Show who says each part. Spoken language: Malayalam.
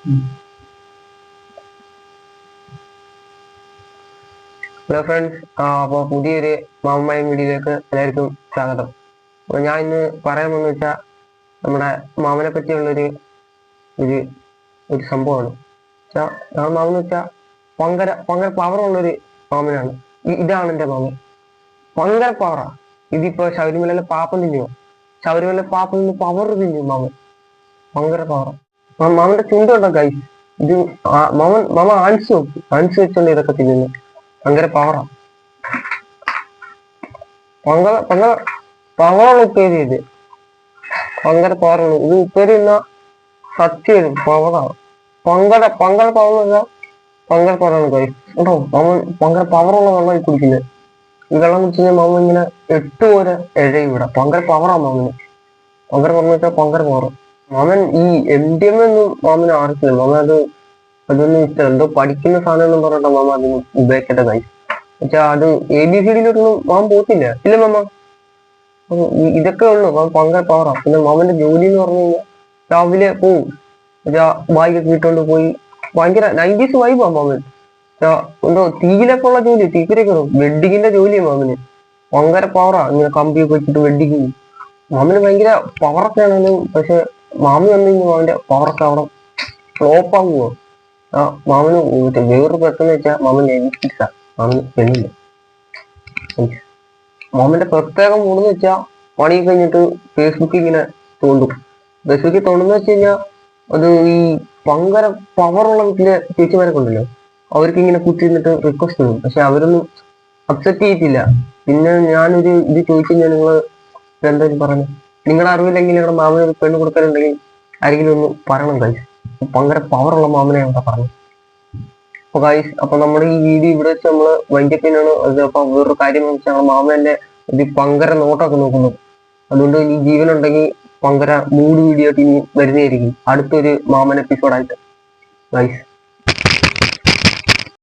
Speaker 1: ഹലോ ഫ്രണ്ട്സ്, അപ്പോൾ പുതിയൊരു മാമമായ വീഡിയോയിലേക്ക് എല്ലാവർക്കും സ്വാഗതം. അപ്പോൾ ഞാൻ ഇന്ന് പറയാമെന്ന് വെച്ചാൽ നമ്മുടെ മാമനെ പറ്റിയുള്ളൊരു ഒരു ഒരു സംഭവമാണ്. മാമൻ എന്ന് വെച്ചാൽ ഭയങ്കര ഭയങ്കര പവറുള്ളൊരു മാമനാണ്. ഇതാണ് എൻ്റെ മാമൻ. ഭയങ്കര പവറാ. ഇതിപ്പോ ശബരിമലയിലെ പാപ്പം തിന്നുവോ? ശബരിമല പാപ്പം നിന്ന് പവർ തിന്നു മാമൻ. ഭയങ്കര പവറാ. മാമന്റെ ചുണ്ടുണ്ടോ കൈ? ഇത് മാമ ആൻസ് നോക്കി ആൻസ് വെച്ചോണ്ട് ഇതൊക്കെ തിന്നുന്നു. ഭയങ്കര പവറാ. ഭയങ്കര ഭയങ്കര പവറുള്ള ഉപ്പേരി ഇത്. ഭയങ്കര പവറുള്ളൂ ഇത്. ഉപ്പേരി എന്നാ സത്യം പവറാണ്. ഭയങ്കര പവർ വെച്ചാൽ ഭയങ്കര പവറാണ് കൈ കേട്ടോ. മാമൻ ഭയങ്കര പവറുള്ള വെള്ളം കുടിക്കുന്നത്. ഈ വെള്ളം കുടിച്ച് കഴിഞ്ഞാൽ മാമൻ ഇങ്ങനെ 8 പോലെ എഴയും ഇവിടെ. ഭയങ്കര പവറാ മാമന്. ഭയങ്കര പവർ വെച്ചാൽ ഭയങ്കര പവർ. മാമൻ ഈ MDMA ഒന്നും മാമന് ആർക്കില്ല. മാമൻ അതൊന്നും ഇഷ്ടം. എന്തോ പഠിക്കുന്ന സാധനം എന്നും പറഞ്ഞിട്ടാ മാമ അതിന് ഉപയോഗിക്കേണ്ട കൈ വെച്ചാ. അത് ABCDയിലൊന്നും മാമൻ പോത്തില്ല. ഇല്ല മാമ, ഇതൊക്കെ ഉള്ളു. ഭയങ്കര പവറാ. പിന്നെ മാമന്റെ ജോലി എന്ന് പറഞ്ഞു കഴിഞ്ഞാൽ രാവിലെ പോവും. ബാഗൊക്കെ ഇട്ടുകൊണ്ട് പോയി ഭയങ്കര 90s വൈബാ മാമൻ. എന്തോ തീയിലൊക്കെ ഉള്ള ജോലി, തീക്കിരൊക്കെ വെഡിങ്ങിന്റെ ജോലിയാണ് മാമന്. ഭയങ്കര പവറാ. ഇങ്ങനെ കമ്പിയൊക്കെ വെച്ചിട്ട് വെഡിങ്. മാമന് ഭയങ്കര പവറൊക്കെ ആണെങ്കിലും പക്ഷെ മാമി വന്നു കഴിഞ്ഞാൽ മാമന്റെ പവറൊക്കെ അവിടെ ഫ്ലോപ്പ് ആകുമോ. മാമന് വേറൊരു പ്രശ്നം വെച്ചാൽ മാമൻ നെഗറ്റീവ്സാ. മാമന് പെണ്ണില്ല. മാമന്റെ പ്രത്യേകം മൂടെന്ന് വെച്ചാൽ പണി കഴിഞ്ഞിട്ട് ഫേസ്ബുക്കിൽ ഇങ്ങനെ തോണ്ടും. ഫേസ്ബുക്കിൽ തോണ്ടുന്ന വെച്ച് കഴിഞ്ഞാൽ അത് ഈ ഭയങ്കര പവറുള്ള വീട്ടിലെ ചേച്ചിമാരൊക്കെ ഉണ്ടല്ലോ, അവർക്ക് ഇങ്ങനെ കുത്തിയിരുന്നിട്ട് റിക്വസ്റ്റ് ചെയ്യും. പക്ഷെ അവരൊന്നും അക്സെപ്റ്റ് ചെയ്തിട്ടില്ല. പിന്നെ ഞാനൊരു ഇത് ചോദിച്ചു കഴിഞ്ഞാൽ നിങ്ങൾ എന്തായാലും പറഞ്ഞു, നിങ്ങളുടെ അറിവില്ലെങ്കിൽ നിങ്ങളുടെ മാമന് ഒരു പെണ്ണ് കൊടുക്കാനുണ്ടെങ്കിൽ ആരെങ്കിലും ഒന്ന് പറയണം ഗൈസ്. ഭയങ്കര പവറുള്ള മാമനെ എന്താ പറഞ്ഞു. അപ്പൊ ഗൈസ്, അപ്പൊ നമ്മുടെ ഈ വീഡിയോ ഇവിടെ വെച്ച് നമ്മള് വൈകിട്ടാണ്. അപ്പൊ വേറൊരു കാര്യം എന്ന് വെച്ചാൽ മാമന്റെ ഇത് ഭയങ്കര നോട്ടൊക്കെ നോക്കുന്നു. അതുകൊണ്ട് ഇനി ജീവനുണ്ടെങ്കിൽ ഭയങ്കര മൂഡ് വീഡിയോ ആയിട്ട് ഇനി വരുന്നതായിരിക്കും അടുത്തൊരു മാമൻ എപ്പിസോഡായിട്ട് ഗൈസ്.